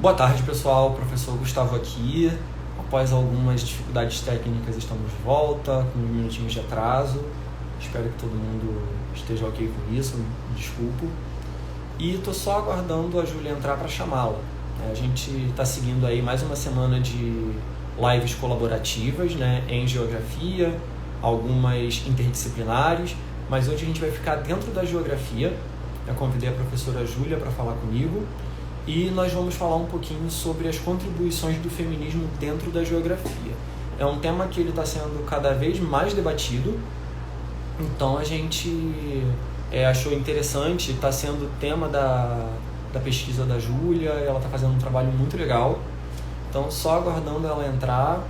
Boa tarde, pessoal. Professor Gustavo aqui. Após algumas dificuldades técnicas, estamos de volta, com uns minutinhos de atraso. Espero que todo mundo esteja ok com isso, me desculpo. E estou só aguardando a Júlia entrar para chamá-la. A gente está seguindo aí mais uma semana de lives colaborativas, né, em geografia, algumas interdisciplinares, mas hoje a gente vai ficar dentro da geografia. Eu convidei a professora Júlia para falar comigo e nós vamos falar um pouquinho sobre as contribuições do feminismo dentro da geografia. É um tema que ele está sendo cada vez mais debatido, então a gente achou interessante, está sendo tema da pesquisa da Júlia, ela está fazendo um trabalho muito legal, então só aguardando ela entrar.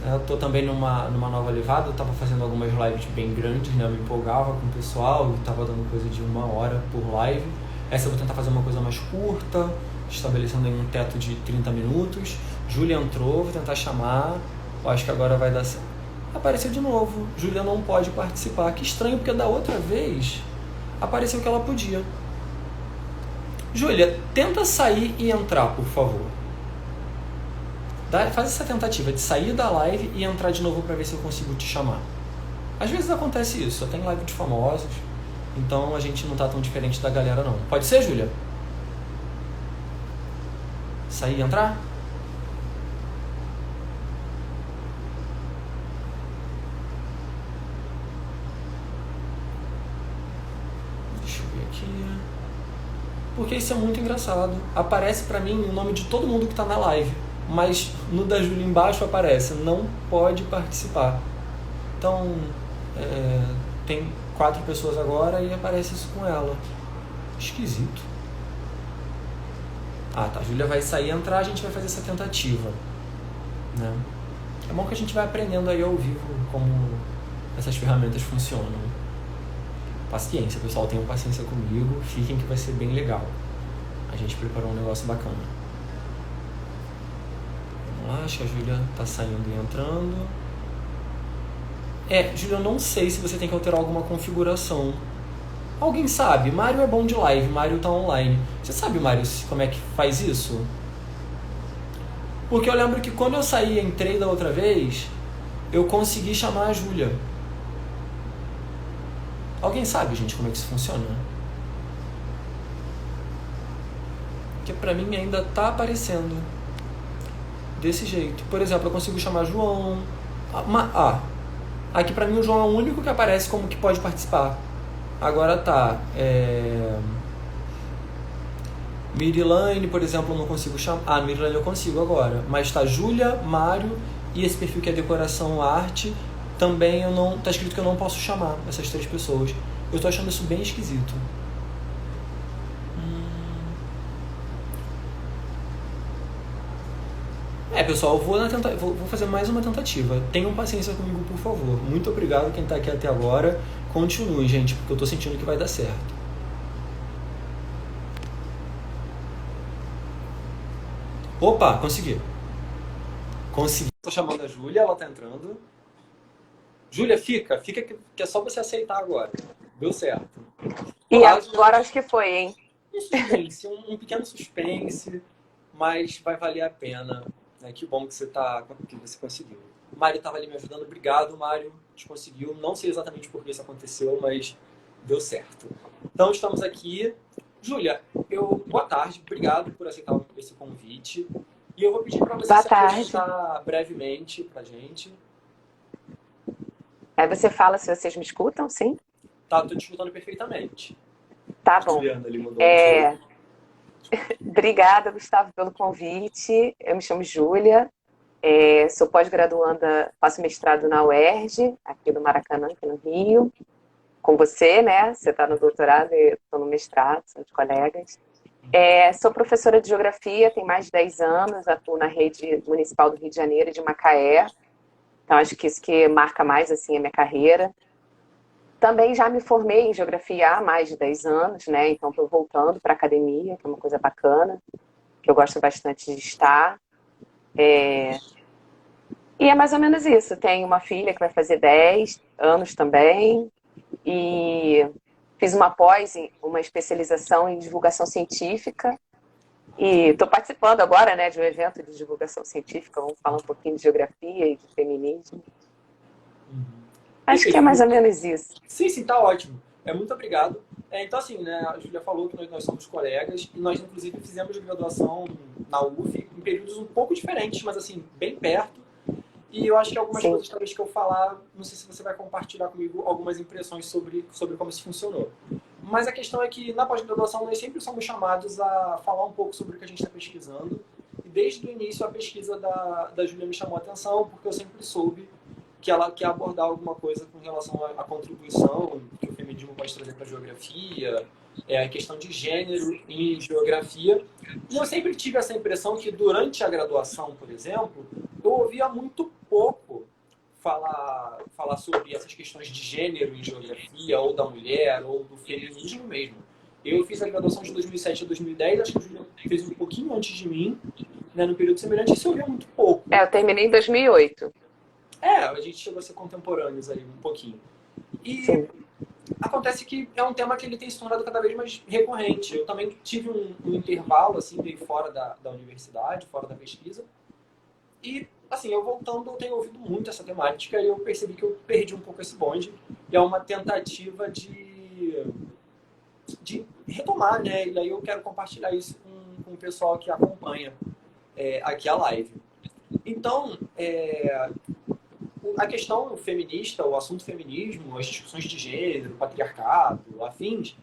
Eu estou também numa nova levada, eu estava fazendo algumas lives bem grandes, né? Eu me empolgava com o pessoal, estava dando coisa de 1 hora por live. Essa eu vou tentar fazer uma coisa mais curta, estabelecendo aí um teto de 30 minutos. Júlia entrou, vou tentar chamar, eu acho que agora vai dar certo. Apareceu de novo, Júlia não pode participar. Que estranho, porque da outra vez apareceu que ela podia. Júlia, tenta sair e entrar, por favor. Faz essa tentativa de sair da live e entrar de novo para ver se eu consigo te chamar. Às vezes acontece isso, eu tenho live de famosos, então a gente não tá tão diferente da galera não. Pode ser, Júlia? Sair e entrar? Deixa eu ver aqui. Porque isso é muito engraçado. Aparece pra mim o nome de todo mundo que tá na live, mas no da Júlia embaixo aparece, não pode participar. Então, tem 4 pessoas agora e aparece isso com ela. Esquisito. Ah, tá. A Júlia vai sair e entrar, a gente vai fazer essa tentativa, né? É bom que a gente vai aprendendo aí ao vivo como essas ferramentas funcionam. Paciência, pessoal. Tenham paciência comigo. Fiquem que vai ser bem legal. A gente preparou um negócio bacana. Vamos lá, acho que a Júlia tá saindo e entrando. Júlia, eu não sei se você tem que alterar alguma configuração. Alguém sabe? Mário é bom de live, Mário tá online. Você sabe, Mário, como é que faz isso? Porque eu lembro que quando eu saí e entrei da outra vez, eu consegui chamar a Júlia. Alguém sabe, gente, como é que isso funciona? Porque pra mim ainda tá aparecendo desse jeito. Por exemplo, eu consigo chamar João. Aqui pra mim o João é o único que aparece como que pode participar. Agora tá. Mirilane, por exemplo, eu não consigo chamar. Mirilane eu consigo agora. Mas tá Júlia, Mário e esse perfil que é decoração arte. Também tá escrito que eu não posso chamar essas 3 pessoas. Eu tô achando isso bem esquisito. Pessoal, eu vou fazer mais uma tentativa. Tenham paciência comigo, por favor. Muito obrigado quem tá aqui até agora. Continue, gente, porque eu tô sentindo que vai dar certo. Opa, consegui. Consegui. Tô chamando a Júlia, ela tá entrando. Júlia, fica que é só você aceitar agora. Deu certo. E agora acho que foi, hein? Um suspense, um pequeno suspense, mas vai valer a pena. Que bom que você conseguiu. O Mário estava ali me ajudando. Obrigado, Mário. A gente conseguiu. Não sei exatamente por que isso aconteceu, mas deu certo. Então, estamos aqui. Júlia, boa tarde. Obrigado por aceitar esse convite. E eu vou pedir para você se apresentar brevemente para a gente. Aí você fala se vocês me escutam, sim? Tá, estou te escutando perfeitamente. Tá bom. Juliana ali mandou Obrigada, Gustavo, pelo convite. Eu me chamo Júlia, sou pós-graduanda, faço mestrado na UERJ, aqui do Maracanã, aqui no Rio. Com você, né? Você está no doutorado e eu estou no mestrado, somos colegas. Sou professora de geografia, tem mais de 10 anos, atuo na rede municipal do Rio de Janeiro e de Macaé. Então, acho que isso que marca mais assim, a minha carreira. Também já me formei em geografia há mais de 10 anos, né? Então estou voltando para a academia, que é uma coisa bacana, que eu gosto bastante de estar. E é mais ou menos isso. Tenho uma filha que vai fazer 10 anos também. E fiz uma especialização em divulgação científica. E estou participando agora, né, de um evento de divulgação científica. Vamos falar um pouquinho de geografia e de feminismo. Uhum. Acho que é mais ou menos isso. Sim, sim, tá ótimo. Muito obrigado. Então, assim, né, a Júlia falou que nós somos colegas e nós, inclusive, fizemos graduação na UF em períodos um pouco diferentes, mas, assim, bem perto. E eu acho que algumas Sim. coisas, talvez, que eu falar, não sei se você vai compartilhar comigo algumas impressões sobre como isso funcionou. Mas a questão é que, na pós-graduação, nós sempre somos chamados a falar um pouco sobre o que a gente está pesquisando. E, desde o início, a pesquisa da Júlia me chamou a atenção, porque eu sempre soube que ela quer abordar alguma coisa com relação à contribuição que o feminismo pode trazer para a geografia, a questão de gênero em geografia. E eu sempre tive essa impressão que durante a graduação, por exemplo, eu ouvia muito pouco falar sobre essas questões de gênero em geografia, ou da mulher, ou do feminismo mesmo. Eu fiz a graduação de 2007 a 2010, acho que a Júlia fez um pouquinho antes de mim, né, no período semelhante, e isso eu ouvia muito pouco. Eu terminei em 2008. A gente chegou a ser contemporâneos aí um pouquinho. E Sim. acontece que é um tema que ele tem se tornado cada vez mais recorrente. Eu também tive um intervalo, assim, meio fora da universidade, fora da pesquisa. E, assim, eu voltando, eu tenho ouvido muito essa temática e eu percebi que eu perdi um pouco esse bonde. E é uma tentativa de retomar, né? E aí eu quero compartilhar isso com o pessoal que acompanha aqui a live. Então, a questão feminista, o assunto feminismo, as discussões de gênero, patriarcado, afins,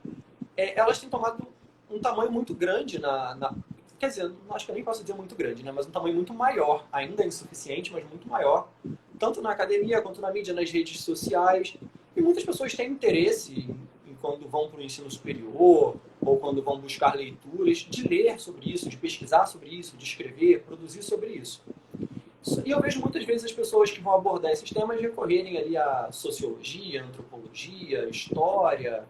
elas têm tomado um tamanho muito grande quer dizer, acho que eu nem posso dizer muito grande, né? Mas um tamanho muito maior, ainda insuficiente, mas muito maior, tanto na academia quanto na mídia, nas redes sociais. E muitas pessoas têm interesse em quando vão para o ensino superior ou quando vão buscar leituras, de ler sobre isso, de pesquisar sobre isso, de escrever, produzir sobre isso. E eu vejo muitas vezes as pessoas que vão abordar esses temas recorrerem ali à sociologia, antropologia, história.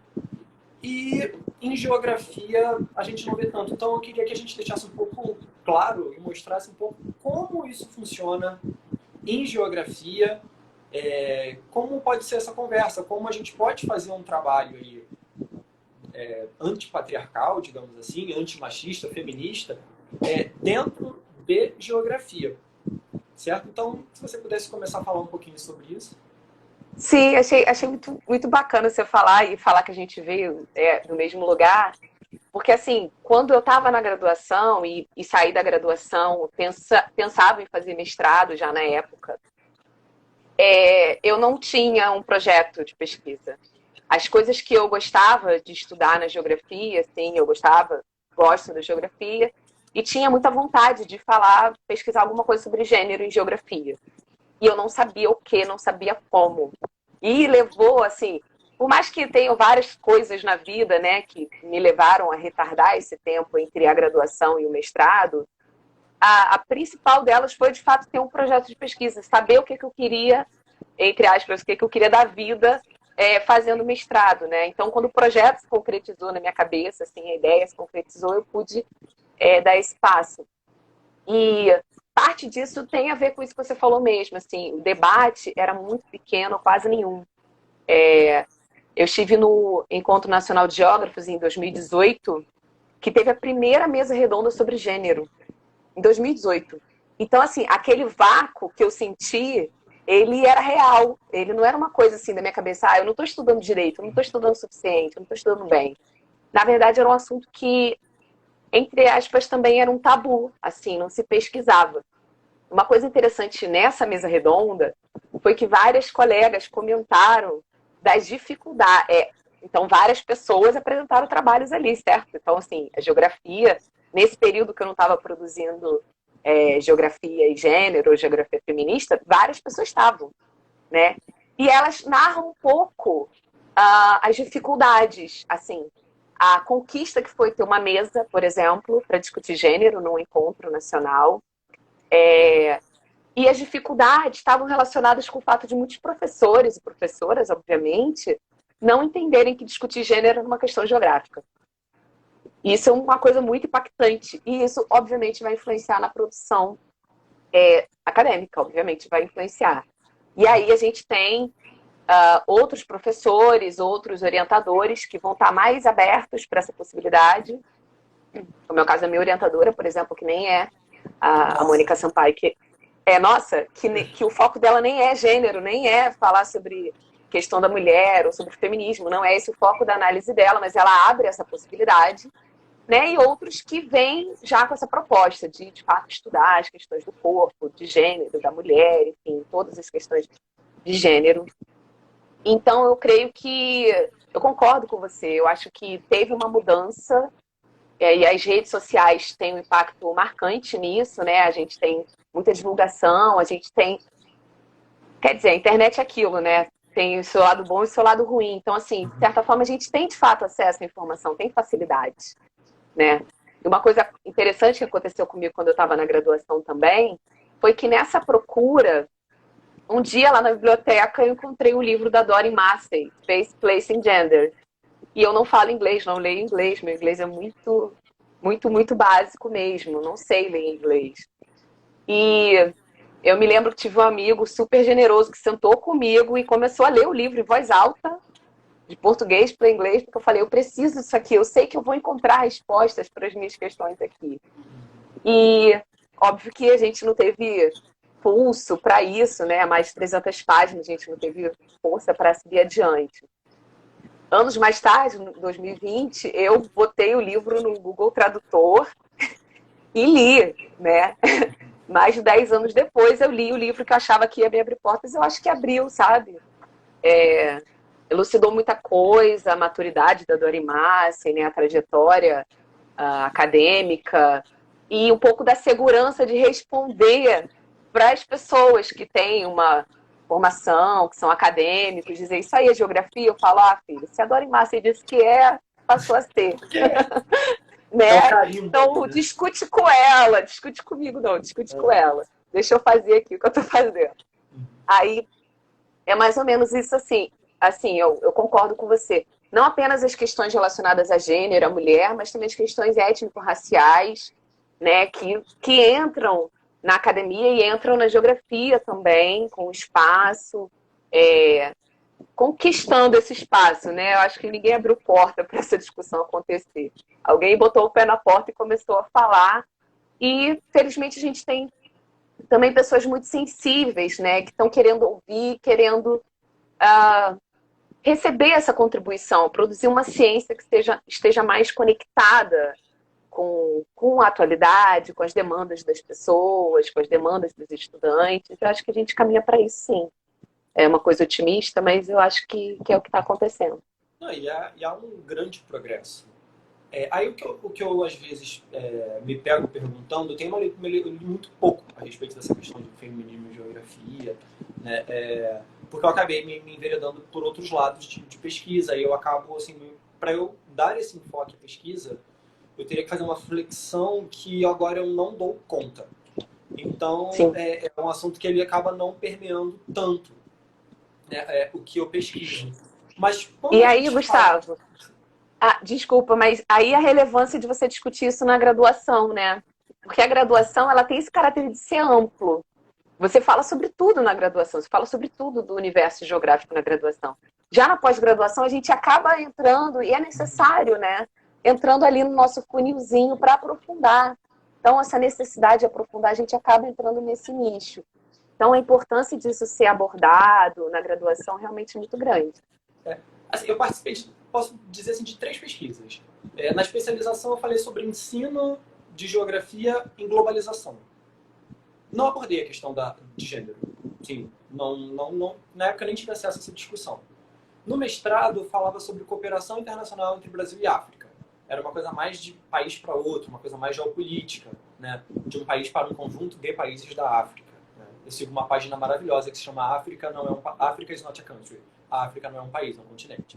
E em geografia a gente não vê tanto. Então eu queria que a gente deixasse um pouco claro e mostrasse um pouco como isso funciona em geografia, como pode ser essa conversa, como a gente pode fazer um trabalho aí, antipatriarcal, digamos assim, antimachista, feminista, dentro de geografia. Certo? Então, se você pudesse começar a falar um pouquinho sobre isso. Sim, achei muito, muito bacana você falar e falar que a gente veio do mesmo lugar, porque assim, quando eu estava na graduação e saí da graduação, pensava em fazer mestrado já na época, eu não tinha um projeto de pesquisa. As coisas que eu gostava de estudar na geografia, sim, gosto da geografia, e tinha muita vontade de pesquisar alguma coisa sobre gênero em geografia. E eu não sabia o que, não sabia como. E levou, assim, por mais que tenham várias coisas na vida, né, que me levaram a retardar esse tempo entre a graduação e o mestrado, a principal delas foi, de fato, ter um projeto de pesquisa, saber o que eu queria, entre aspas, o que eu queria da vida fazendo mestrado, né? Então, quando o projeto se concretizou na minha cabeça, assim, a ideia se concretizou, eu pude dar esse passo. E parte disso tem a ver com isso que você falou mesmo, assim, o debate era muito pequeno, quase nenhum. Eu estive no Encontro Nacional de Geógrafos em 2018, que teve a primeira mesa redonda sobre gênero, em 2018. Então, assim, aquele vácuo que eu senti, ele era real, ele não era uma coisa assim da minha cabeça, eu não estou estudando direito, eu não estou estudando o suficiente, eu não estou estudando bem. Na verdade, era um assunto que, entre aspas, também era um tabu, assim, não se pesquisava. Uma coisa interessante nessa mesa redonda foi que várias colegas comentaram das dificuldades. Então, várias pessoas apresentaram trabalhos ali, certo? Então, assim, a geografia, nesse período que eu não estava produzindo geografia e gênero, geografia feminista, várias pessoas estavam, né? E elas narram um pouco as dificuldades, assim, a conquista que foi ter uma mesa, por exemplo, para discutir gênero num encontro nacional. E as dificuldades estavam relacionadas com o fato de muitos professores e professoras, obviamente, não entenderem que discutir gênero é uma questão geográfica. Isso é uma coisa muito impactante. E isso, obviamente, vai influenciar na produção acadêmica, obviamente, vai influenciar. E aí a gente tem outros professores, outros orientadores que vão estar mais abertos para essa possibilidade. No meu caso, a minha orientadora, por exemplo, que nem é a Nossa. Mônica Sampaio, que o foco dela nem é gênero, nem é falar sobre questão da mulher ou sobre feminismo, não é esse o foco da análise dela, mas ela abre essa possibilidade, né? E outros que vêm já com essa proposta de fato, estudar as questões do corpo, de gênero, da mulher, enfim, todas as questões de gênero. Então, eu creio que eu concordo com você. Eu acho que teve uma mudança e as redes sociais têm um impacto marcante nisso, né? A gente tem muita divulgação, a gente tem. Quer dizer, a internet é aquilo, né? Tem o seu lado bom e o seu lado ruim. Então, assim, de certa forma, a gente tem de fato acesso à informação, tem facilidade, né? E uma coisa interessante que aconteceu comigo quando eu estava na graduação também foi que nessa procura, um dia lá na biblioteca eu encontrei um livro da Dori Massey, Space, Place and Gender. E eu não falo inglês, não leio inglês. Meu inglês é muito, muito, muito básico mesmo. Não sei ler inglês. E eu me lembro que tive um amigo super generoso que sentou comigo e começou a ler o livro em voz alta, de português para inglês, porque eu falei, eu preciso disso aqui, eu sei que eu vou encontrar respostas para as minhas questões aqui. E óbvio que a gente não teve pulso para isso, né? Mais de 300 páginas, a gente não teve força para seguir adiante. Anos mais tarde, em 2020, eu botei o livro no Google Tradutor e li, né? Mais de 10 anos depois, eu li o livro que eu achava que ia me abrir portas, eu acho que abriu, sabe? Elucidou muita coisa, a maturidade da Dori Massey, né? A trajetória acadêmica e um pouco da segurança de responder para as pessoas que têm uma formação, que são acadêmicos, dizer isso aí é geografia, eu falo, filho, se a Dori Massey disse que passou a ser. Né? Então, discute com ela, discute comigo não, discute com ela. Deixa eu fazer aqui o que eu estou fazendo. Aí, é mais ou menos isso assim. Assim, eu concordo com você. Não apenas as questões relacionadas a gênero, a mulher, mas também as questões étnico-raciais, né, que entram na academia e entram na geografia também, com o espaço, conquistando esse espaço, né? Eu acho que ninguém abriu porta para essa discussão acontecer. Alguém botou o pé na porta e começou a falar. E, felizmente, a gente tem também pessoas muito sensíveis, né? Que estão querendo ouvir, querendo receber essa contribuição, produzir uma ciência que esteja mais conectada com a atualidade, com as demandas das pessoas, com as demandas dos estudantes. Eu acho que a gente caminha para isso, sim. É uma coisa otimista, mas eu acho que é o que está acontecendo. Não, e há um grande progresso. Aí o que eu às vezes me pego perguntando, eu tenho lido muito pouco a respeito dessa questão de feminismo e geografia, né? Porque eu acabei me enveredando por outros lados de pesquisa, e eu acabo, assim, para eu dar esse enfoque à pesquisa, eu teria que fazer uma flexão que agora eu não dou conta. Então, é um assunto que ele acaba não permeando tanto, né, o que eu pesquiso. Mas, e aí, Gustavo, desculpa, mas aí a relevância de você discutir isso na graduação, né? Porque a graduação, ela tem esse caráter de ser amplo. Você fala sobre tudo na graduação, você fala sobre tudo do universo geográfico na graduação. Já na pós-graduação, a gente acaba entrando, e é necessário, né? Entrando ali no nosso funilzinho para aprofundar. Então, essa necessidade de aprofundar, a gente acaba entrando nesse nicho. Então, a importância disso ser abordado na graduação é realmente muito grande. Assim, eu participei, posso dizer assim, de 3 pesquisas. Na especialização, eu falei sobre ensino de geografia em globalização. Não abordei a questão de gênero. Sim, não, na época nem tive acesso a essa discussão. No mestrado, eu falava sobre cooperação internacional entre Brasil e África. Era uma coisa mais de país para outro, uma coisa mais geopolítica, né? De um país para um conjunto de países da África. Né? Eu sigo uma página maravilhosa que se chama Africa is not a country. A África não é um país, é um continente.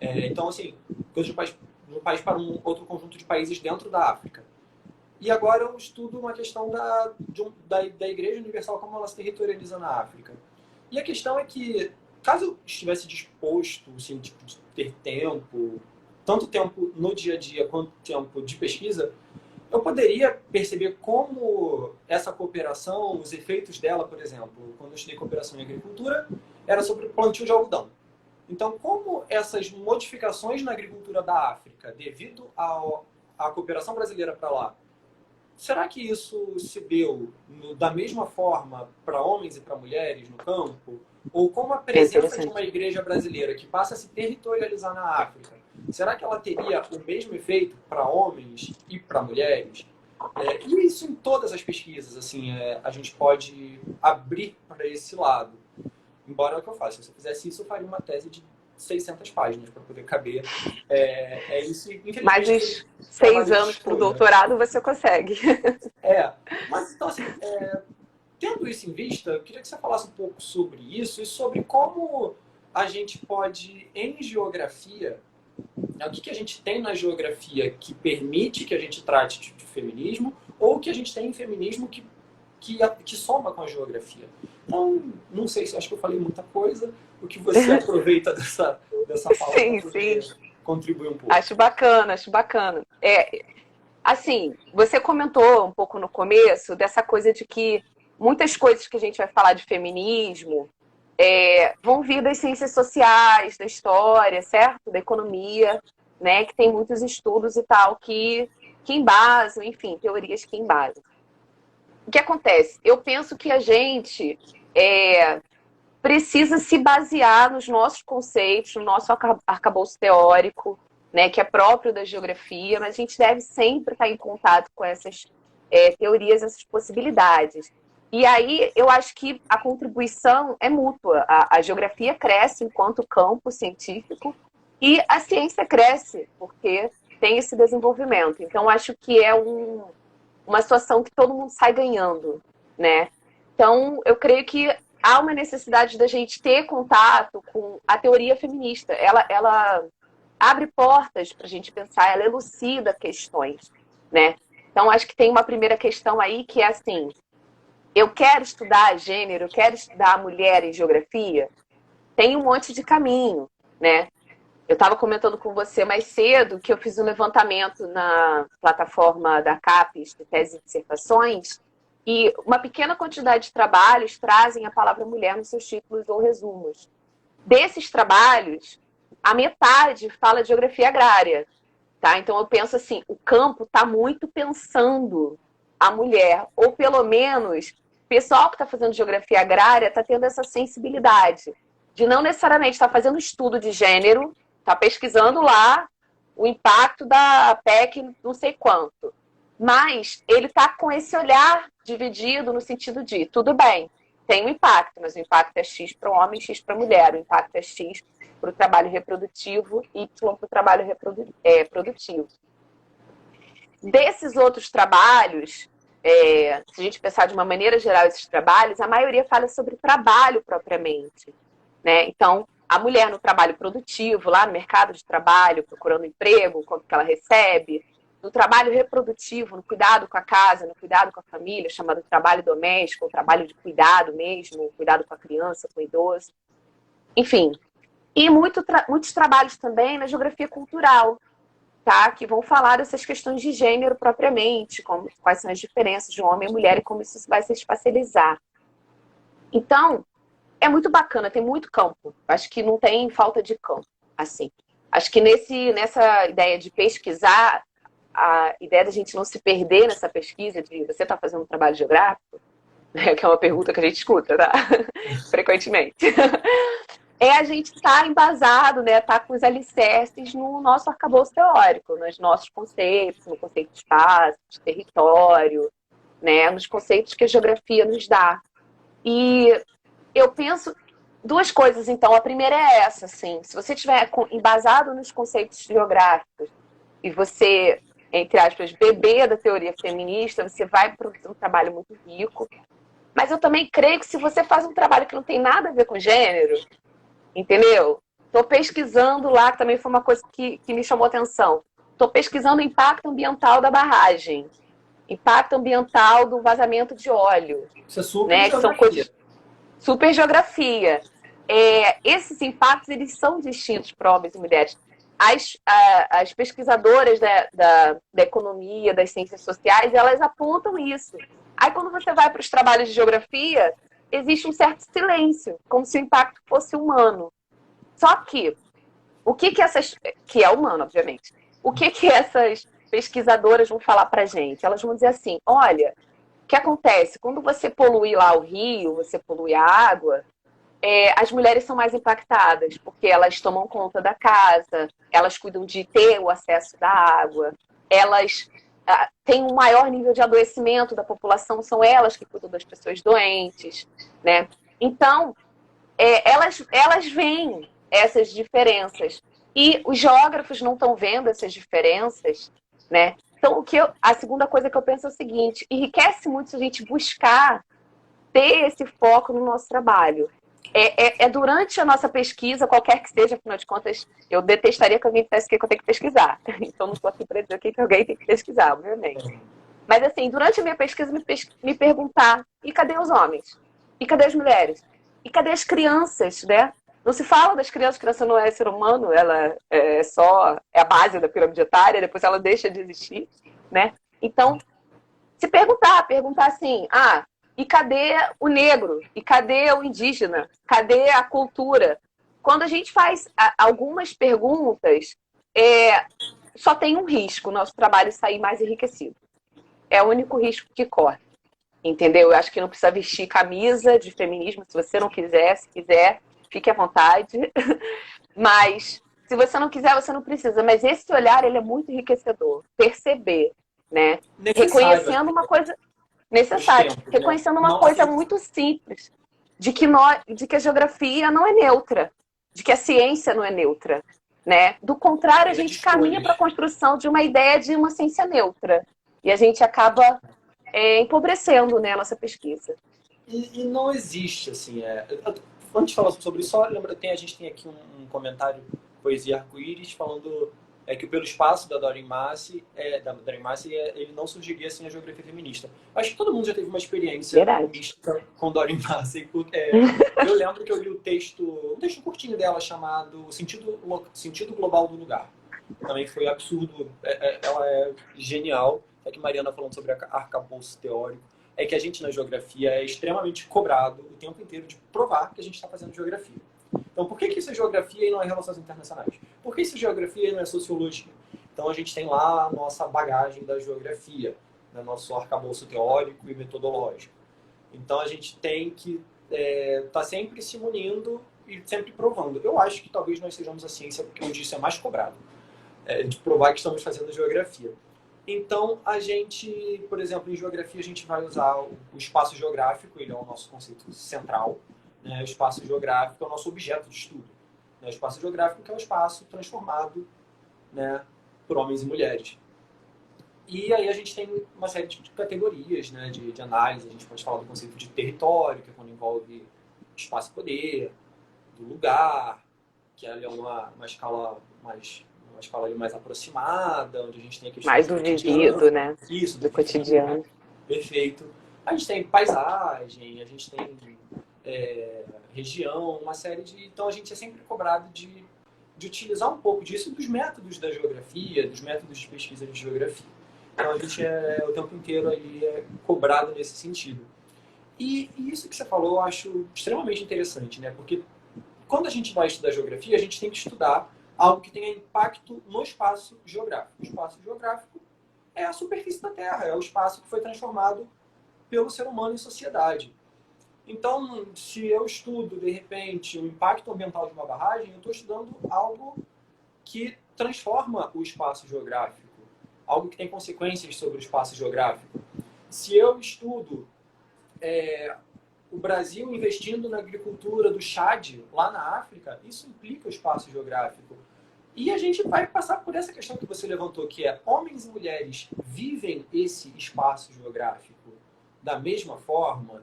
Então assim, coisa de um país para um outro conjunto de países dentro da África. E agora eu estudo uma questão da Igreja Universal, como ela se territorializa na África. E a questão é que, caso eu estivesse disposto, assim, de ter tempo, tanto tempo no dia a dia quanto tempo de pesquisa, eu poderia perceber como essa cooperação, os efeitos dela, por exemplo, quando eu estudei cooperação em agricultura, era sobre plantio de algodão. Então, como essas modificações na agricultura da África, devido a cooperação brasileira para lá, será que isso se deu da mesma forma para homens e para mulheres no campo? Ou como a presença de uma igreja brasileira que passa a se territorializar na África, será que ela teria o mesmo efeito para homens e para mulheres? E isso em todas as pesquisas, assim, a gente pode abrir para esse lado. Embora é o que eu faço. Se eu fizesse isso, eu faria uma tese de 600 páginas para poder caber. Isso, infelizmente. Mas os 6 anos para o doutorado você consegue. Mas então, assim, tendo isso em vista, eu queria que você falasse um pouco sobre isso e sobre como a gente pode, em geografia, o que a gente tem na geografia que permite que a gente trate de feminismo ou o que a gente tem em feminismo que soma com a geografia. Então, não sei se acho que eu falei muita coisa. O que você aproveita dessa fala para contribuir um pouco? Acho bacana. Assim, você comentou um pouco no começo dessa coisa de que muitas coisas que a gente vai falar de feminismo vão vir das ciências sociais, da história, certo? Da economia, né? Que tem muitos estudos e tal que embasam, enfim, teorias que embasam. O que acontece? Eu penso que a gente precisa se basear nos nossos conceitos, no nosso arcabouço teórico, né, que é próprio da geografia, mas a gente deve sempre estar em contato com essas teorias, essas possibilidades. E aí eu acho que a contribuição é mútua. A geografia cresce enquanto campo científico e a ciência cresce porque tem esse desenvolvimento. Então acho que é uma situação que todo mundo sai ganhando, né? Então eu creio que há uma necessidade da gente ter contato com a teoria feminista. Ela abre portas para a gente pensar, ela elucida questões, né? Então acho que tem uma primeira questão aí que é assim: eu quero estudar gênero, eu quero estudar mulher em geografia, tem um monte de caminho, né? Eu estava comentando com você mais cedo que eu fiz um levantamento na plataforma da CAPES, de tese e dissertações, e uma pequena quantidade de trabalhos trazem a palavra mulher nos seus títulos ou resumos. Desses trabalhos, a metade fala de geografia agrária, tá? Então eu penso assim, o campo está muito pensando a mulher, ou pelo menos o pessoal que está fazendo geografia agrária está tendo essa sensibilidade de não necessariamente estar fazendo estudo de gênero, está pesquisando lá o impacto da PEC não sei quanto, mas ele está com esse olhar dividido no sentido de, tudo bem, tem um impacto, mas o impacto é X para o homem, X para a mulher, o impacto é X para o trabalho reprodutivo, Y para o trabalho produtivo. Desses outros trabalhos, se a gente pensar de uma maneira geral esses trabalhos, a maioria fala sobre trabalho propriamente, né? Então, a mulher no trabalho produtivo, lá no mercado de trabalho, procurando emprego, quanto que ela recebe, no trabalho reprodutivo, no cuidado com a casa, no cuidado com a família, chamado trabalho doméstico, o trabalho de cuidado mesmo, cuidado com a criança, com o idoso, enfim. E muitos trabalhos também na geografia cultural, tá? Que vão falar dessas questões de gênero propriamente, quais são as diferenças de homem e mulher e como isso vai se espacializar. Então, é muito bacana, tem muito campo. Acho que não tem falta de campo, assim. Acho que nessa ideia de pesquisar, a ideia da gente não se perder nessa pesquisa de você está fazendo um trabalho geográfico, né, que é uma pergunta que a gente escuta, tá? Frequentemente. A gente estar embasado, né, estar com os alicerces no nosso arcabouço teórico, nos nossos conceitos, no conceito de espaço, de território, né, nos conceitos que a geografia nos dá. E eu penso duas coisas, então. A primeira é essa, assim, se você estiver embasado nos conceitos geográficos e você, entre aspas, beber da teoria feminista, você vai produzir um trabalho muito rico. Mas eu também creio que se você faz um trabalho que não tem nada a ver com gênero, entendeu? Estou pesquisando lá, que também foi uma coisa que me chamou a atenção. Estou pesquisando o impacto ambiental da barragem, impacto ambiental do vazamento de óleo. Isso é super geografia. São coisas super geografia. Esses impactos, eles são distintos para homens e mulheres. As pesquisadoras da economia, das ciências sociais, elas apontam isso. Aí, quando você vai para os trabalhos de geografia, existe um certo silêncio, como se o impacto fosse humano. Só que, que é humano, obviamente, o que essas pesquisadoras vão falar para a gente? Elas vão dizer assim, olha, o que acontece? Quando você polui lá o rio, você polui a água, as mulheres são mais impactadas, porque elas tomam conta da casa, elas cuidam de ter o acesso da água, elas têm um maior nível de adoecimento da população, são elas que cuidam das pessoas doentes, né? Então, elas veem essas diferenças. E os geógrafos não estão vendo essas diferenças, né? Então, a segunda coisa que eu penso é o seguinte, enriquece muito se a gente buscar ter esse foco no nosso trabalho. Durante a nossa pesquisa, qualquer que seja, afinal de contas, eu detestaria que alguém dissesse o que eu tenho que pesquisar. Então, não estou aqui para dizer o que alguém tem que pesquisar, obviamente. Mas, assim, durante a minha pesquisa, me perguntar, e cadê os homens? E cadê as mulheres? E cadê as crianças, né? Não se fala das crianças, criança não é ser humano, ela é a base da pirâmide etária, depois ela deixa de existir, né? Então, se perguntar assim, e cadê o negro? E cadê o indígena? Cadê a cultura? Quando a gente faz algumas perguntas, só tem um risco, o nosso trabalho sair mais enriquecido. É o único risco que corre. Entendeu? Eu acho que não precisa vestir camisa de feminismo, se você não quiser, se quiser, fique à vontade. Mas, se você não quiser, você não precisa. Mas esse olhar, ele é muito enriquecedor. Perceber, né? Reconhecendo uma coisa necessária. Reconhecendo uma coisa muito simples. De que a geografia não é neutra. De que a ciência não é neutra. Né? Do contrário, a gente caminha para a construção de uma ideia de uma ciência neutra. E a gente acaba empobrecendo, né, a nossa pesquisa. E não existe, assim, antes de falar sobre isso, só lembra, a gente tem aqui um comentário, Poesia Arco-Íris, falando que pelo espaço da Doreen Massey, ele não surgiria sem a geografia feminista. Acho que todo mundo já teve uma experiência mística com Doreen Massey. Eu lembro que eu li um texto curtinho dela chamado Sentido Global do Lugar. Também foi absurdo, ela é genial. Que Mariana falando sobre arcabouço teórico, é que a gente na geografia é extremamente cobrado o tempo inteiro de provar que a gente está fazendo geografia. Então, por que isso é geografia e não é relações internacionais? Por que isso é geografia e não é sociologia? Então, a gente tem lá a nossa bagagem da geografia, né, nosso arcabouço teórico e metodológico. Então, a gente tem que estar sempre se munindo e sempre provando. Eu acho que talvez nós sejamos a ciência onde isso é mais cobrado, de provar que estamos fazendo geografia. Então, a gente, por exemplo, em geografia, a gente vai usar o espaço geográfico, ele é o nosso conceito central. Né? O espaço geográfico é o nosso objeto de estudo. Né? O espaço geográfico que é o espaço transformado, né, por homens e mulheres. E aí a gente tem uma série de categorias, né, de análise. A gente pode falar do conceito de território, que é quando envolve espaço e poder, do lugar, que é uma escala mais aproximada, onde a gente tem a questão mais do vivido, né? Isso, do cotidiano. Perfeito. A gente tem paisagem, a gente tem região, uma série de... Então, a gente é sempre cobrado de utilizar um pouco disso dos métodos da geografia, dos métodos de pesquisa de geografia. Então, a gente o tempo inteiro aí cobrado nesse sentido. E isso que você falou, eu acho extremamente interessante, né? Porque quando a gente vai estudar geografia, a gente tem que estudar algo que tenha impacto no espaço geográfico. O espaço geográfico é a superfície da Terra, é o espaço que foi transformado pelo ser humano em sociedade. Então, se eu estudo, de repente, o impacto ambiental de uma barragem, eu estou estudando algo que transforma o espaço geográfico, algo que tem consequências sobre o espaço geográfico. Se eu estudo o Brasil investindo na agricultura do Chad, lá na África, isso implica o espaço geográfico. E a gente vai passar por essa questão que você levantou, que é homens e mulheres vivem esse espaço geográfico da mesma forma.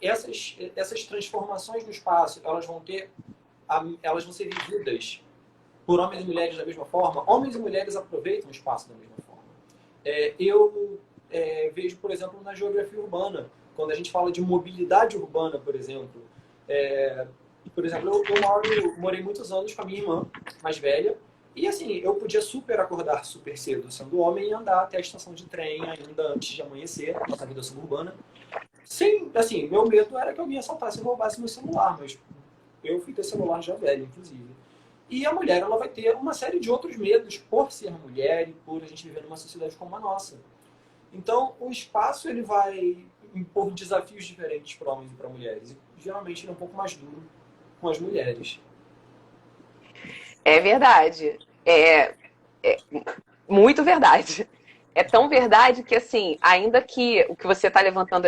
Essas transformações no espaço, elas vão ser vividas por homens e mulheres da mesma forma. Homens e mulheres aproveitam o espaço da mesma forma. Eu vejo, por exemplo, na geografia urbana, quando a gente fala de mobilidade urbana, por exemplo, eu morei muitos anos com a minha irmã mais velha, e assim, eu podia acordar super cedo sendo homem e andar até a estação de trem ainda antes de amanhecer, nossa vida suburbana. Sim, assim, meu medo era que alguém assaltasse e roubasse meu celular, mas eu fui ter celular já velho, inclusive. E a mulher, ela vai ter uma série de outros medos por ser mulher e por a gente viver numa sociedade como a nossa. Então, o espaço, ele vai impor desafios diferentes para homens e para mulheres. E, geralmente, ele é um pouco mais duro com as mulheres. É verdade. É muito verdade. É tão verdade que, assim, ainda que o que você está levantando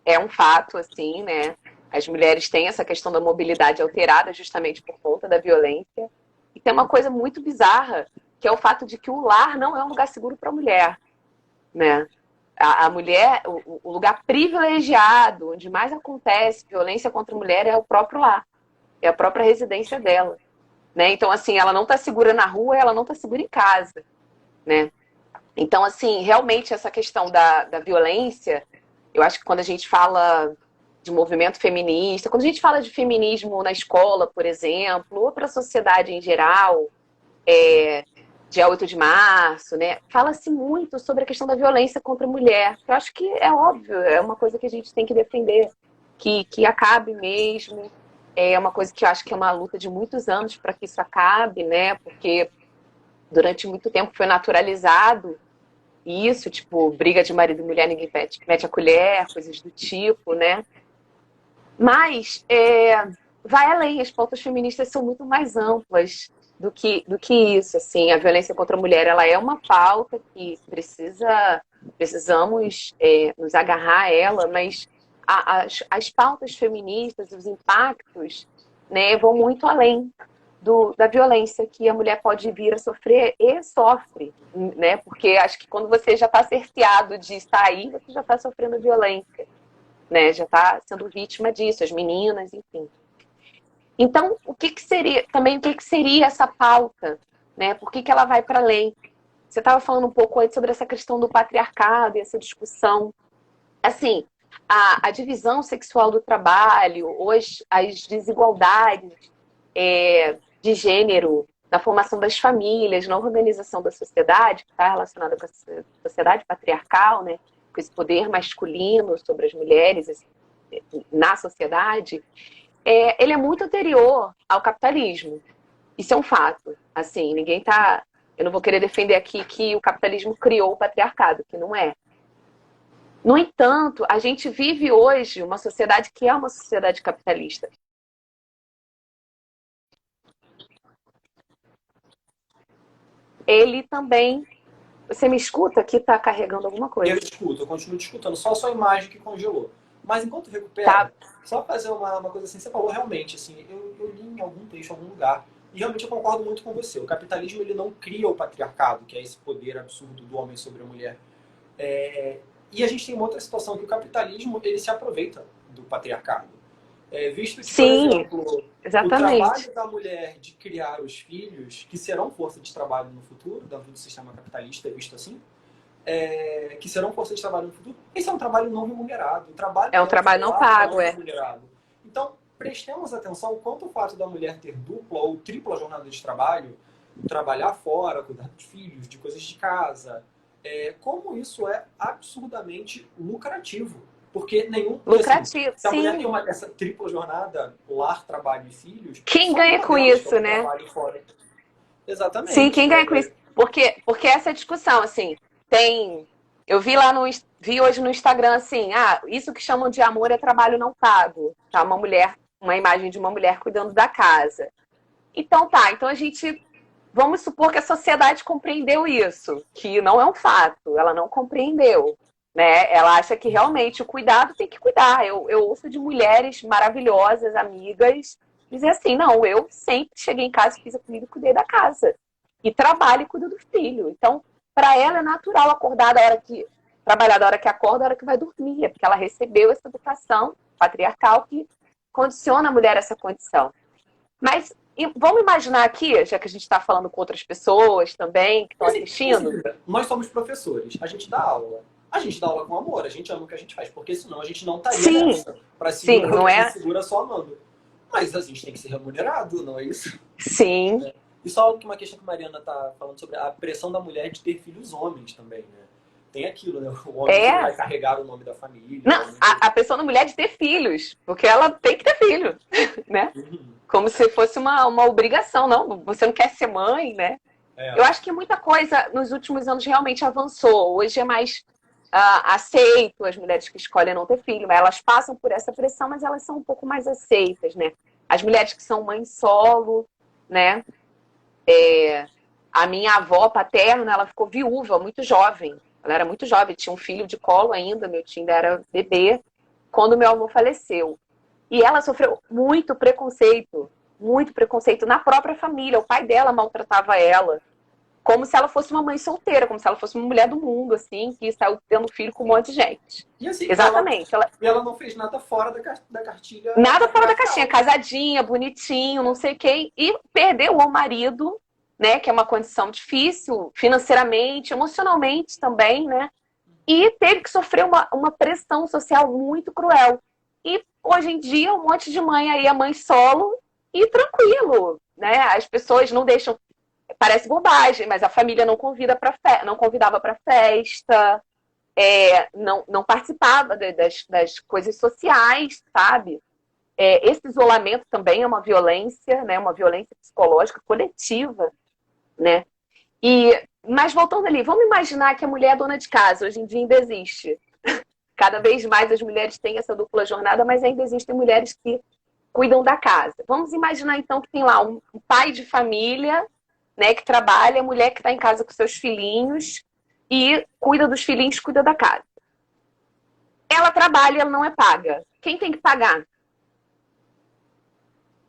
é um fato, assim, né? As mulheres têm essa questão da mobilidade alterada justamente por conta da violência. E tem uma coisa muito bizarra, que é o fato de que o lar não é um lugar seguro para a mulher, né? A mulher, o lugar privilegiado, onde mais acontece violência contra a mulher é o próprio lar, é a própria residência dela, né? Então, assim, ela não está segura na rua, ela não está segura em casa, né? Então, assim, realmente essa questão da violência, eu acho que quando a gente fala de movimento feminista, quando a gente fala de feminismo na escola, por exemplo, ou para a sociedade em geral, dia 8 de março, né? Fala-se muito sobre a questão da violência contra a mulher. Eu acho que é óbvio, é uma coisa que a gente tem que defender, que acabe mesmo. É uma coisa que eu acho que é uma luta de muitos anos para que isso acabe, né? Porque durante muito tempo foi naturalizado isso, tipo, briga de marido e mulher, ninguém mete a colher, coisas do tipo, né? Mas vai além, as pautas feministas são muito mais amplas do que isso, assim. A violência contra a mulher, ela é uma pauta que precisamos nos agarrar a ela, mas as pautas feministas, os impactos, né, vão muito além da violência que a mulher pode vir a sofrer e sofre, né? Porque acho que quando você já está cerceado de sair, você já está sofrendo violência, né? Já está sendo vítima disso, as meninas, enfim. Então, o que seria essa pauta, né? Por que ela vai para além? Você estava falando um pouco antes sobre essa questão do patriarcado e essa discussão. Assim, a divisão sexual do trabalho, as desigualdades de gênero na formação das famílias, na organização da sociedade, que está relacionada com a sociedade patriarcal, né? Com esse poder masculino sobre as mulheres na sociedade, ele é muito anterior ao capitalismo. Isso é um fato. Assim, eu não vou querer defender aqui que o capitalismo criou o patriarcado, que não é. No entanto, a gente vive hoje uma sociedade que é uma sociedade capitalista. Ele também... Você me escuta? Aqui está carregando alguma coisa. Eu escuto, eu continuo te escutando, só a sua imagem que congelou. Mas enquanto recupera, Tá. só fazer uma coisa assim, você falou realmente, assim, eu li em algum texto, em algum lugar, e realmente eu concordo muito com você. O capitalismo, ele não cria o patriarcado, que é esse poder absurdo do homem sobre a mulher. E a gente tem uma outra situação, que o capitalismo, ele se aproveita do patriarcado. Visto que, Sim, por exemplo, exatamente. o trabalho da mulher de criar os filhos, que serão força de trabalho no futuro, dentro do sistema capitalista, é visto assim, que serão força de trabalho no futuro, esse é um trabalho não remunerado. O trabalho É um trabalho não pago, remunerado. Então, prestemos atenção quanto o fato da mulher ter dupla ou tripla jornada de trabalho, trabalhar fora, cuidar dos filhos, de coisas de casa, como isso é absurdamente lucrativo. Porque lucrativo, assim, se a mulher sim. tem essa tripla jornada, lar, trabalho e filhos... Quem ganha com isso, né? Fora. Exatamente. Sim, quem ganha com isso? Porque essa é a discussão, assim, eu vi hoje no Instagram, assim, isso que chamam de amor é trabalho não pago. Tá? Uma imagem de uma mulher cuidando da casa. Então então vamos supor que a sociedade compreendeu isso, que não é um fato, ela não compreendeu. Né? Ela acha que realmente o cuidado tem que cuidar. Eu ouço de mulheres maravilhosas, amigas, dizer assim, não, eu sempre cheguei em casa, fiz a comida e cuidei da casa. E trabalho e cuido do filho. Então, para ela é natural trabalhar da hora que acorda, da hora que vai dormir, porque ela recebeu essa educação patriarcal que condiciona a mulher a essa condição. Mas vamos imaginar aqui, já que a gente está falando com outras pessoas também, que estão assistindo. Nós somos professores, a gente dá aula. A gente dá aula com amor, a gente ama o que a gente faz, porque senão a gente não estaria nessa. Para segurar, não é? segura só amando. Mas a gente tem que ser remunerado, não é isso? Sim. E só uma questão que a Mariana está falando sobre a pressão da mulher de ter filhos homens também, né? Tem aquilo, né? O homem que vai carregar o nome da família. Não, a pressão da mulher de ter filhos, porque ela tem que ter filho, né? Como se fosse uma obrigação, não? Você não quer ser mãe, né? Eu acho que muita coisa nos últimos anos realmente avançou. Hoje é mais aceito as mulheres que escolhem não ter filho. Elas passam por essa pressão, mas elas são um pouco mais aceitas, né? As mulheres que são mães solo, né? A minha avó paterna, ela ficou viúva muito jovem. Ela era muito jovem, tinha um filho de colo ainda, meu tio ainda era bebê, quando meu avô faleceu. E ela sofreu muito preconceito na própria família. O pai dela maltratava ela, como se ela fosse uma mãe solteira, como se ela fosse uma mulher do mundo, assim, que saiu tendo filho com um monte de gente. E assim, exatamente. Ela não fez nada fora da cartilha. Nada fora da caixinha, casadinha, bonitinho, não sei quem, e perdeu o marido, né, que é uma condição difícil, financeiramente, emocionalmente também, né, e teve que sofrer uma pressão social muito cruel. E hoje em dia, um monte de mãe aí é mãe solo e tranquilo, né, as pessoas não deixam, parece bobagem, mas a família não convidava para festa, não participava das coisas sociais, sabe? Esse isolamento também é uma violência, né, uma violência psicológica coletiva, né? Mas voltando ali, vamos imaginar que a mulher é dona de casa, hoje em dia ainda existe. Cada vez mais as mulheres têm essa dupla jornada, mas ainda existem mulheres que cuidam da casa. Vamos imaginar então que tem lá um pai de família, né, que trabalha, a mulher que está em casa com seus filhinhos e cuida dos filhinhos, cuida da casa. Ela trabalha e ela não é paga. Quem tem que pagar?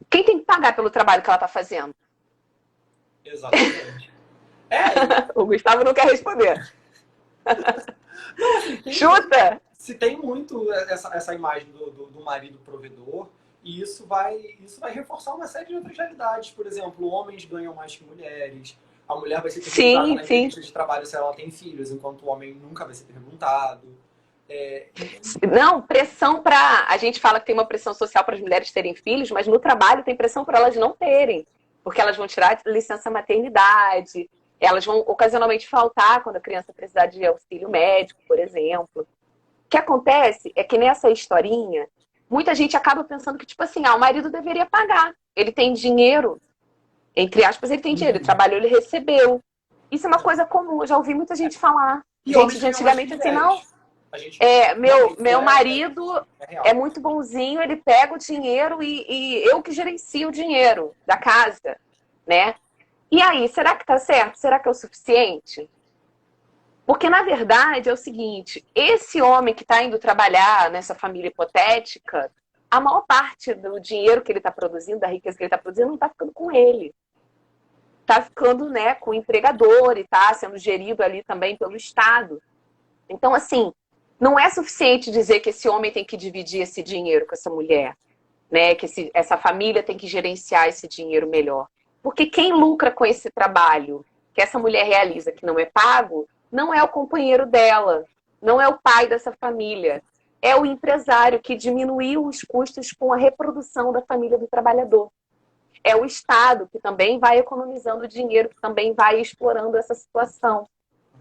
Quem tem que pagar pelo trabalho que ela está fazendo? Exatamente. O Gustavo não quer responder. Não, assim, Chuta! Se tem muito essa imagem do marido provedor, e isso vai reforçar uma série de outras realidades. Por exemplo, homens ganham mais que mulheres, a mulher vai ser perguntada na entrevista de trabalho se ela tem filhos, enquanto o homem nunca vai ser perguntado. Não, pressão para... A gente fala que tem uma pressão social para as mulheres terem filhos, mas no trabalho tem pressão para elas não terem, porque elas vão tirar licença maternidade, elas vão ocasionalmente faltar quando a criança precisar de auxílio médico, por exemplo. O que acontece é que nessa historinha, muita gente acaba pensando que, tipo assim, o marido deveria pagar. Ele tem dinheiro, entre aspas, ele tem dinheiro, ele trabalhou, ele recebeu. Isso é uma coisa comum, eu já ouvi muita gente falar. Gente de antigamente assim, não... meu marido é muito bonzinho, ele pega o dinheiro e eu que gerencio o dinheiro da casa, né? E aí, será que tá certo? Será que é o suficiente? Porque, na verdade, é o seguinte, esse homem que está indo trabalhar nessa família hipotética, a maior parte do dinheiro que ele está produzindo, da riqueza que ele está produzindo, não está ficando com ele. Está ficando, né, com o empregador e está sendo gerido ali também pelo Estado. Então, assim, não é suficiente dizer que esse homem tem que dividir esse dinheiro com essa mulher, né? Que essa família tem que gerenciar esse dinheiro melhor. Porque quem lucra com esse trabalho que essa mulher realiza, que não é pago, não é o companheiro dela, não é o pai dessa família. É o empresário que diminuiu os custos com a reprodução da família do trabalhador. É o Estado que também vai economizando dinheiro, que também vai explorando essa situação.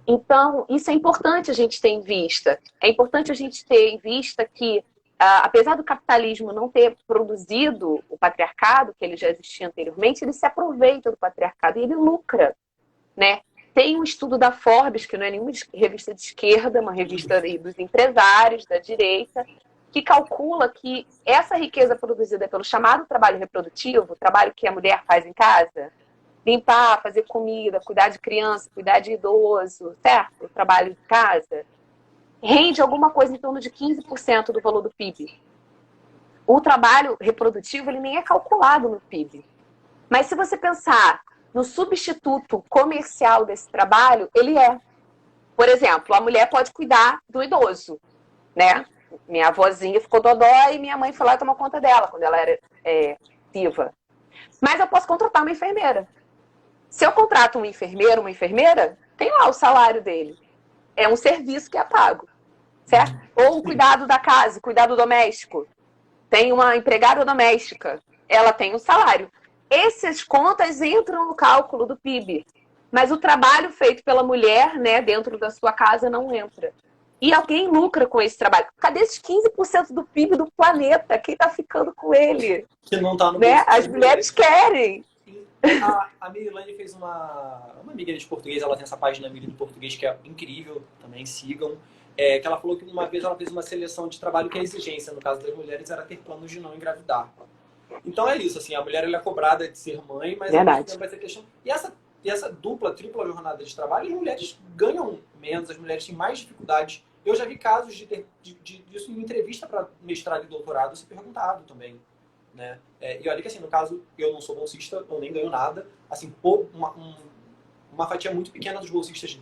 Então, isso é importante a gente ter em vista. É importante a gente ter em vista que, apesar do capitalismo não ter produzido o patriarcado, que ele já existia anteriormente, ele se aproveita do patriarcado e ele lucra, né? Tem um estudo da Forbes, que não é nenhuma revista de esquerda, uma revista dos empresários, da direita, que calcula que essa riqueza produzida pelo chamado trabalho reprodutivo, o trabalho que a mulher faz em casa, limpar, fazer comida, cuidar de criança, cuidar de idoso, certo? O trabalho de casa, rende alguma coisa em torno de 15% do valor do PIB. O trabalho reprodutivo, ele nem é calculado no PIB. Mas se você pensar no substituto comercial desse trabalho, ele é. Por exemplo, a mulher pode cuidar do idoso, né? Minha avózinha ficou dodó e minha mãe foi lá tomar conta dela quando ela era viva. Mas eu posso contratar uma enfermeira. Se eu contrato um enfermeiro, uma enfermeira, tem lá o salário dele. É um serviço que é pago, certo? Ou o cuidado da casa, cuidado doméstico. Tem uma empregada doméstica, ela tem um salário. Essas contas entram no cálculo do PIB. Mas o trabalho feito pela mulher, né, dentro da sua casa não entra. E alguém lucra com esse trabalho. Cadê esses 15% do PIB do planeta? Quem está ficando com ele? Que não tá no né? bolso. As mulheres querem. A Merilane fez uma amiga de português, ela tem essa página Amiga de Português que é incrível, também sigam. Que ela falou que uma vez ela fez uma seleção de trabalho que a exigência, no caso das mulheres, era ter planos de não engravidar. Então é isso, assim, a mulher ela é cobrada de ser mãe, mas ao mesmo tempo vai ser questão. E essa dupla, tripla jornada de trabalho, as mulheres ganham menos, as mulheres têm mais dificuldades. Eu já vi casos disso em entrevista para mestrado e doutorado ser perguntado também. Né? E olha que assim, no caso, eu não sou bolsista, eu nem ganho nada. Assim, uma fatia muito pequena dos bolsistas,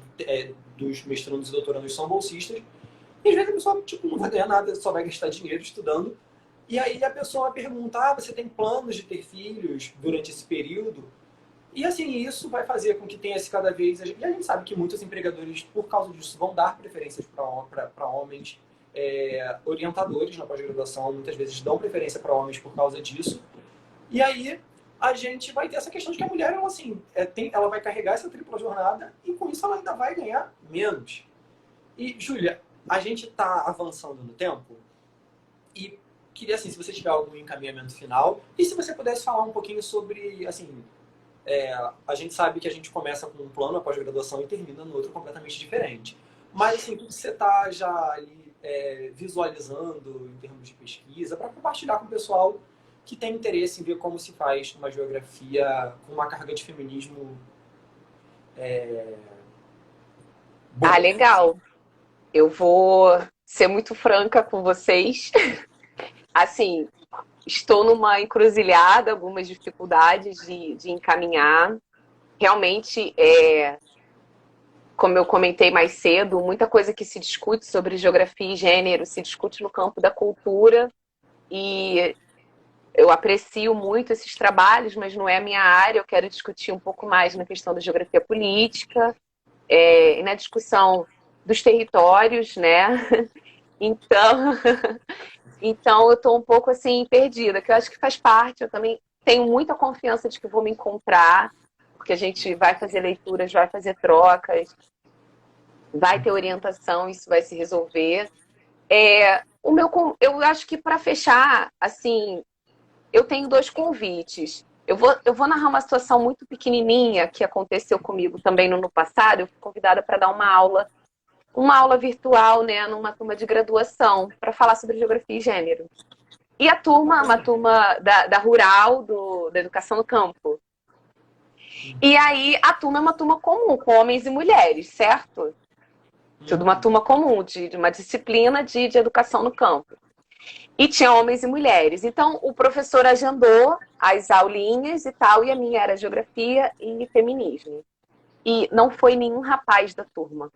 dos mestrandos e doutorandos são bolsistas. E às vezes a pessoa tipo, não vai ganhar nada, só vai gastar dinheiro estudando. E aí a pessoa pergunta, você tem planos de ter filhos durante esse período? E assim, isso vai fazer com que tenha-se cada vez... E a gente sabe que muitos empregadores, por causa disso, vão dar preferências para homens. Orientadores na pós-graduação muitas vezes dão preferência para homens por causa disso. E aí a gente vai ter essa questão de que a mulher, ela, assim, ela vai carregar essa tripla jornada e com isso ela ainda vai ganhar menos. E, Júlia, a gente está avançando no tempo e queria, assim, se você tiver algum encaminhamento final e se você pudesse falar um pouquinho sobre, assim, a gente sabe que a gente começa com um plano, a pós-graduação, e termina no outro completamente diferente. Mas, assim, o que você está já ali visualizando em termos de pesquisa, para compartilhar com o pessoal que tem interesse em ver como se faz uma geografia com uma carga de feminismo boa. Legal. Eu vou ser muito franca com vocês. Assim, estou numa encruzilhada, algumas dificuldades de encaminhar. Realmente, como eu comentei mais cedo, muita coisa que se discute sobre geografia e gênero se discute no campo da cultura. E eu aprecio muito esses trabalhos, mas não é a minha área. Eu quero discutir um pouco mais na questão da geografia política e na discussão dos territórios, né? Então eu estou um pouco assim perdida, que eu acho que faz parte. Eu também tenho muita confiança de que vou me encontrar, porque a gente vai fazer leituras, vai fazer trocas, vai ter orientação, isso vai se resolver. Eu acho que para fechar, assim, eu tenho 2 convites. Eu vou narrar uma situação muito pequenininha que aconteceu comigo também no ano passado. Eu fui convidada para dar uma aula virtual, né, numa turma de graduação, para falar sobre geografia e gênero. E a turma, uma turma da Rural, da Educação no Campo. E aí, a turma é uma turma comum, com homens e mulheres, certo? Tudo uma turma comum, de uma disciplina de educação no campo. E tinha homens e mulheres. Então, o professor agendou as aulinhas e tal, e a minha era geografia e feminismo. E não foi nenhum rapaz da turma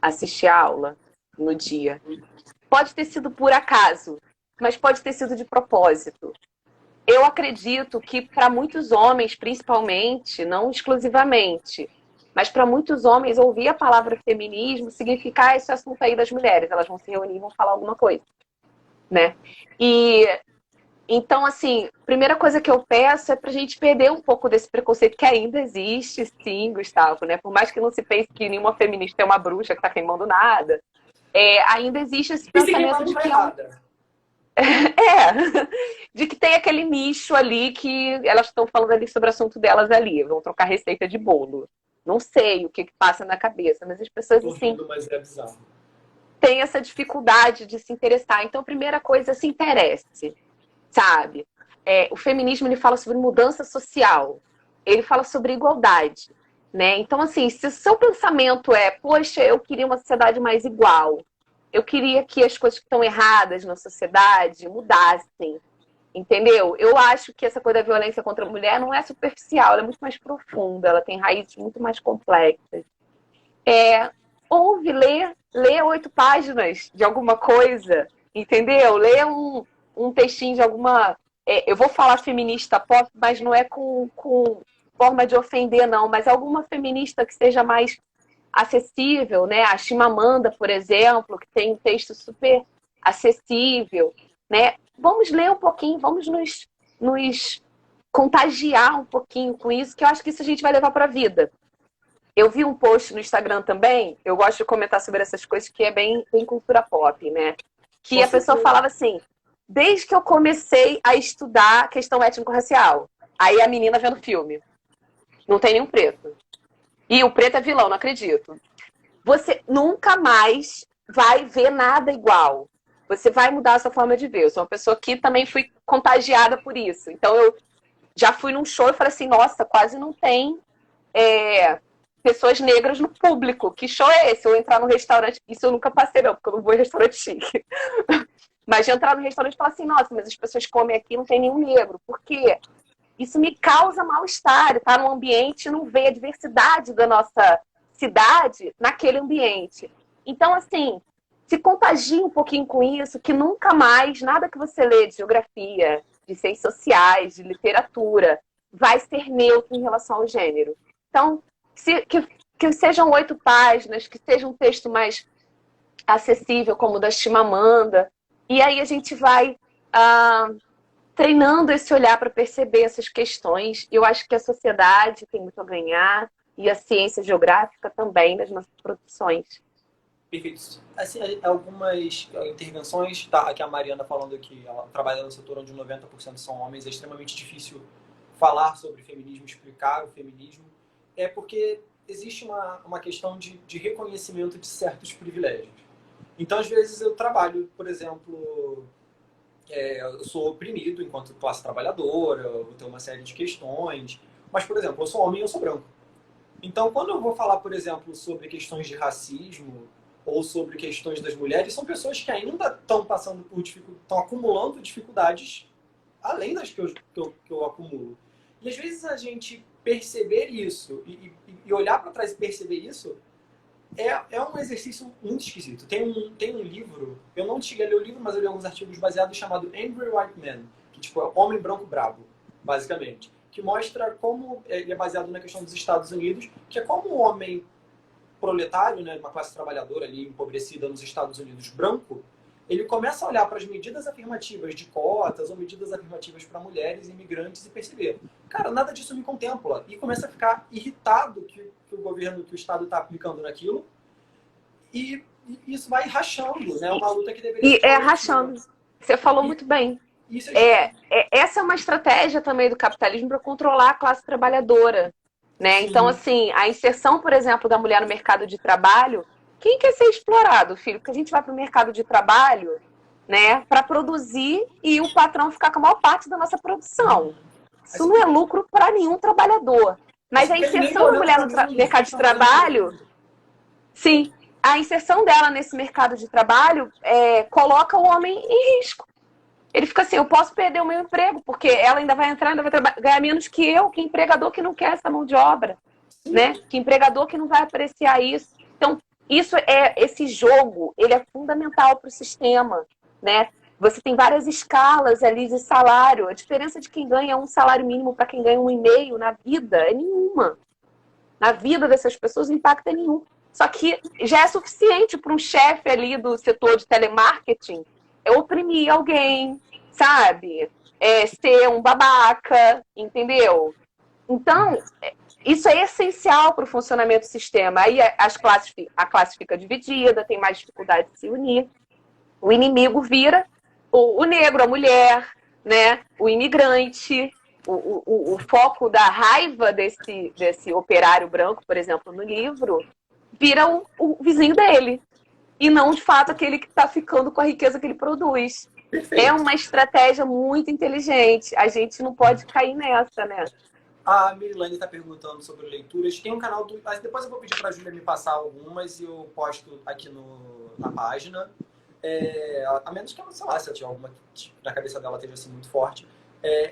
assistir a aula no dia. Pode ter sido por acaso, mas pode ter sido de propósito. Eu acredito que para muitos homens, principalmente, não exclusivamente, mas para muitos homens, ouvir a palavra feminismo significa esse assunto aí das mulheres. Elas vão se reunir e vão falar alguma coisa, né? E então, assim, a primeira coisa que eu peço é para a gente perder um pouco desse preconceito que ainda existe, sim, Gustavo, né? Por mais que não se pense que nenhuma feminista é uma bruxa que está queimando nada, ainda existe esse pensamento de que de que tem aquele nicho ali que elas estão falando ali sobre o assunto delas ali, vão trocar receita de bolo. Não sei o que passa na cabeça, mas as pessoas, assim, mas é bizarro. Têm essa dificuldade de se interessar. Então, a primeira coisa, se interesse, sabe? O feminismo, ele fala sobre mudança social, ele fala sobre igualdade, né? Então, assim, se o seu pensamento poxa, eu queria uma sociedade mais igual, eu queria que as coisas que estão erradas na sociedade mudassem, entendeu? Eu acho que essa coisa da violência contra a mulher não é superficial, ela é muito mais profunda, ela tem raízes muito mais complexas. Ouve, lê 8 páginas de alguma coisa, entendeu? Lê um textinho de alguma... eu vou falar feminista pop, mas não é com forma de ofender, não, mas alguma feminista que seja mais acessível, né? A Chimamanda, por exemplo, que tem um texto super acessível, né? Vamos ler um pouquinho, vamos nos contagiar um pouquinho com isso, que eu acho que isso a gente vai levar para a vida. Eu vi um post no Instagram também, eu gosto de comentar sobre essas coisas, que é bem cultura pop, né? Que a pessoa falava assim, desde que eu comecei a estudar questão étnico-racial, aí a menina vendo filme, não tem nenhum preto. E o preto é vilão, não acredito. Você nunca mais vai ver nada igual. Você vai mudar a sua forma de ver. Eu sou uma pessoa que também fui contagiada por isso. Então, eu já fui num show e falei assim, nossa, quase não tem pessoas negras no público. Que show é esse? Eu entrar no restaurante... Isso eu nunca passei, não, porque eu não vou em restaurante chique. Mas de entrar no restaurante e falar assim, nossa, mas as pessoas comem aqui e não tem nenhum negro. Por quê? Isso me causa mal-estar. Estar num ambiente e não ver a diversidade da nossa cidade naquele ambiente. Então, assim, se contagie um pouquinho com isso, que nunca mais, nada que você lê de geografia, de ciências sociais, de literatura, vai ser neutro em relação ao gênero. Então, que sejam 8 páginas, que seja um texto mais acessível, como o da Chimamanda, e aí a gente vai treinando esse olhar para perceber essas questões. Eu acho que a sociedade tem muito a ganhar, e a ciência geográfica também nas nossas produções. Perfeito. Assim, algumas intervenções, tá, aqui a Mariana falando que ela trabalha no setor onde 90% são homens, é extremamente difícil falar sobre feminismo, explicar o feminismo, é porque existe uma questão de reconhecimento de certos privilégios. Então, às vezes, eu trabalho, por exemplo, eu sou oprimido enquanto classe trabalhadora, eu tenho uma série de questões, mas, por exemplo, eu sou homem e eu sou branco. Então, quando eu vou falar, por exemplo, sobre questões de racismo ou sobre questões das mulheres, são pessoas que ainda estão passando por estão acumulando dificuldades além das que eu acumulo. E às vezes a gente perceber isso e olhar para trás e perceber isso é um exercício muito esquisito. Tem um livro, eu não cheguei a ler o livro, mas eu li alguns artigos baseados, chamado Angry White Man, que tipo, é Homem Branco Brabo, basicamente. Que mostra como ele é baseado na questão dos Estados Unidos, que é como o homem proletário, né, uma classe trabalhadora ali empobrecida nos Estados Unidos branco, ele começa a olhar para as medidas afirmativas de cotas ou medidas afirmativas para mulheres imigrantes e perceber, cara, nada disso me contempla. E começa a ficar irritado que o governo, que o Estado está aplicando naquilo. E isso vai rachando, né? Uma luta que deveria ser rachando. Você falou muito bem. Essa é uma estratégia também do capitalismo para controlar a classe trabalhadora, né? Então, assim, a inserção, por exemplo, da mulher no mercado de trabalho, quem quer ser explorado, filho? Porque a gente vai para o mercado de trabalho, né, para produzir e o patrão ficar com a maior parte da nossa produção. Isso não é lucro para nenhum trabalhador. Mas a inserção da mulher no mercado de trabalho, sim, a inserção dela nesse mercado de trabalho coloca o homem em risco. Ele fica assim, eu posso perder o meu emprego, porque ela ainda vai entrar, ainda vai ganhar menos que eu, que empregador que não quer essa mão de obra, né? Que empregador que não vai apreciar isso. Então, esse jogo, ele é fundamental para o sistema, né? Você tem várias escalas ali de salário. A diferença de quem ganha um salário mínimo para quem ganha 1,5 na vida é nenhuma. Na vida dessas pessoas, o impacto é nenhum. Só que já é suficiente para um chefe ali do setor de telemarketing oprimir alguém, sabe? Ser um babaca, entendeu? Então, isso é essencial para o funcionamento do sistema. Aí a classe fica dividida, tem mais dificuldade de se unir. O inimigo vira o negro, a mulher, né? O imigrante. O foco da raiva desse operário branco, por exemplo, no livro, vira o vizinho dele. E não, de fato, aquele que está ficando com a riqueza que ele produz. Perfeito. É uma estratégia muito inteligente. A gente não pode cair nessa, né? A Mirilane está perguntando sobre leituras. Tem um canal do... Depois eu vou pedir para a Júlia me passar algumas e eu posto aqui na página. A menos que ela, sei lá, se ela tiver alguma na cabeça dela esteja assim muito forte.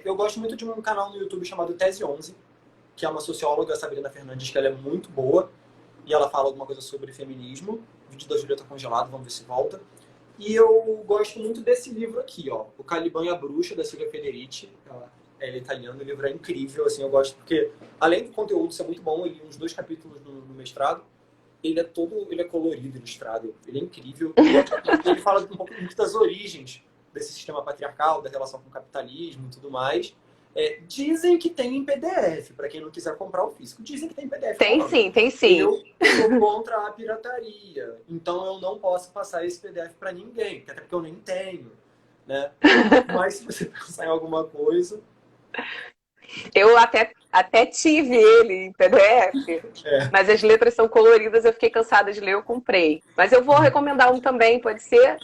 Eu gosto muito de um canal no YouTube chamado Tese 11, que é uma socióloga, a Sabrina Fernandes, que ela é muito boa. E ela fala alguma coisa sobre feminismo. O vídeo da Júlia está congelado, vamos ver se volta. E eu gosto muito desse livro aqui, ó, O Caliban e a Bruxa, da Silvia Federici. Ela é italiana, o livro é incrível, assim, eu gosto porque, além do conteúdo ser muito bom, eu li uns 2 capítulos no mestrado, ele é colorido, ilustrado, ele é incrível. E ele fala um pouco das origens desse sistema patriarcal, da relação com o capitalismo e tudo mais. Dizem que tem em PDF, para quem não quiser comprar o físico. Dizem que tem em PDF. Tem sim, tem sim. Eu sou contra a pirataria. Então eu não posso passar esse PDF para ninguém, até porque eu nem tenho, né? Mas se você pensar em alguma coisa... Eu até tive ele em PDF, mas as letras são coloridas, eu fiquei cansada de ler, eu comprei. Mas eu vou recomendar um também, pode ser?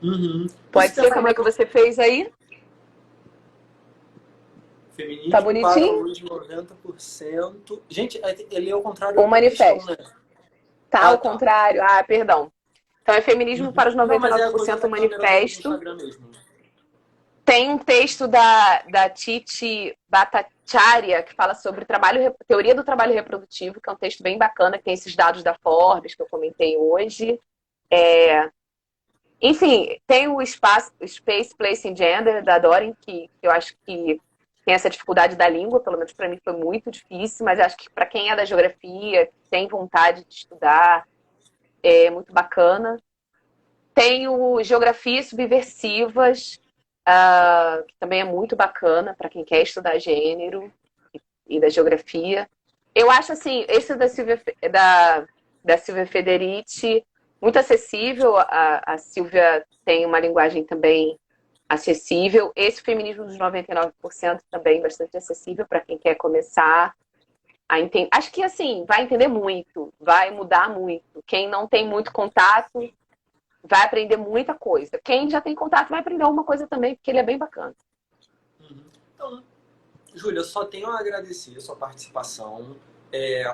Uhum. Pode ser? Como é que você fez aí? Feminismo tá bonitinho? para os 90%. Gente, ele é ao contrário O manifesto. Questão, né? Tá ao contrário. Ah, perdão. Então é feminismo para os 99% o manifesto. Tem um texto da Titi Bhattacharya que fala sobre teoria do trabalho reprodutivo, que é um texto bem bacana, que tem esses dados da Forbes que eu comentei hoje. Enfim, tem o Space, Place and Gender, da Dorin, que eu acho que tem essa dificuldade da língua, pelo menos para mim foi muito difícil, mas acho que para quem é da geografia, tem vontade de estudar, é muito bacana. Tem o Geografias Subversivas, que também é muito bacana para quem quer estudar gênero e da geografia. Eu acho assim, esse da Silvia Federici muito acessível. A Silvia tem uma linguagem também acessível. Esse Feminismo dos 99% também bastante acessível para quem quer começar a entender. Acho que assim, vai entender muito, vai mudar muito. Quem não tem muito contato vai aprender muita coisa. Quem já tem contato vai aprender alguma coisa também, porque ele é bem bacana. Então, Júlia, eu só tenho a agradecer a sua participação.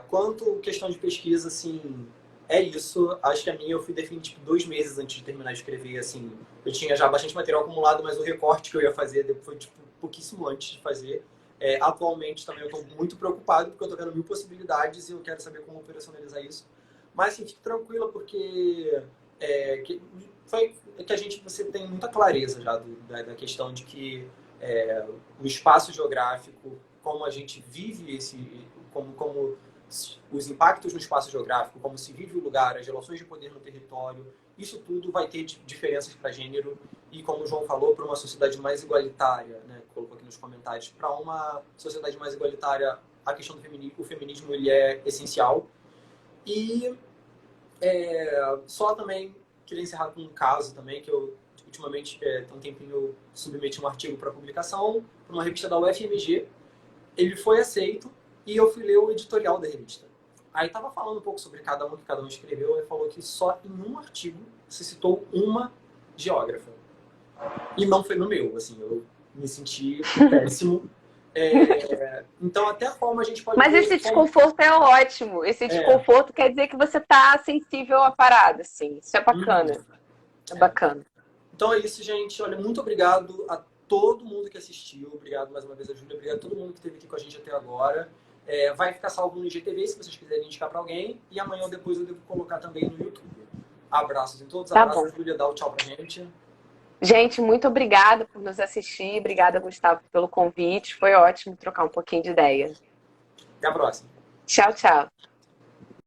Quanto questão de pesquisa, assim, é isso. Acho que a minha eu fui definir tipo 2 meses antes de terminar de escrever, assim. Eu tinha já bastante material acumulado, mas o recorte que eu ia fazer foi tipo pouquíssimo antes de fazer. Atualmente também eu estou muito preocupado, porque eu estou vendo 1000 possibilidades e eu quero saber como operacionalizar isso. Mas, assim, fique tranquila, porque você tem muita clareza já da questão de que o espaço geográfico, como a gente vive como os impactos no espaço geográfico, como se vive o lugar, as relações de poder no território, isso tudo vai ter diferenças para gênero e, como o João falou, para uma sociedade mais igualitária, né, colocou aqui nos comentários, para uma sociedade mais igualitária, a questão do feminismo, o feminismo ele é essencial. E só também queria encerrar com um caso também, que eu ultimamente, tem um tempinho, eu submeti um artigo para publicação para uma revista da UFMG. Ele foi aceito e eu fui ler o editorial da revista. Aí estava falando um pouco sobre cada um que cada um escreveu e falou que só em um artigo se citou uma geógrafa. E não foi no meu, assim, eu me senti péssimo. Então, até a forma a gente pode... Mas esse desconforto é ótimo. Esse desconforto quer dizer que você está sensível à parada, assim. Isso é bacana. É bacana. Então é isso, gente. Olha, muito obrigado a todo mundo que assistiu. Obrigado mais uma vez a Júlia. Obrigado a todo mundo que esteve aqui com a gente até agora. Vai ficar salvo no IGTV, se vocês quiserem indicar para alguém. E amanhã ou depois eu devo colocar também no YouTube. Abraços em todos. Tá abraços, bom. Júlia. Dá o tchau pra gente. Gente, muito obrigada por nos assistir. Obrigada, Gustavo, pelo convite. Foi ótimo trocar um pouquinho de ideia. Até a próxima. Tchau, tchau.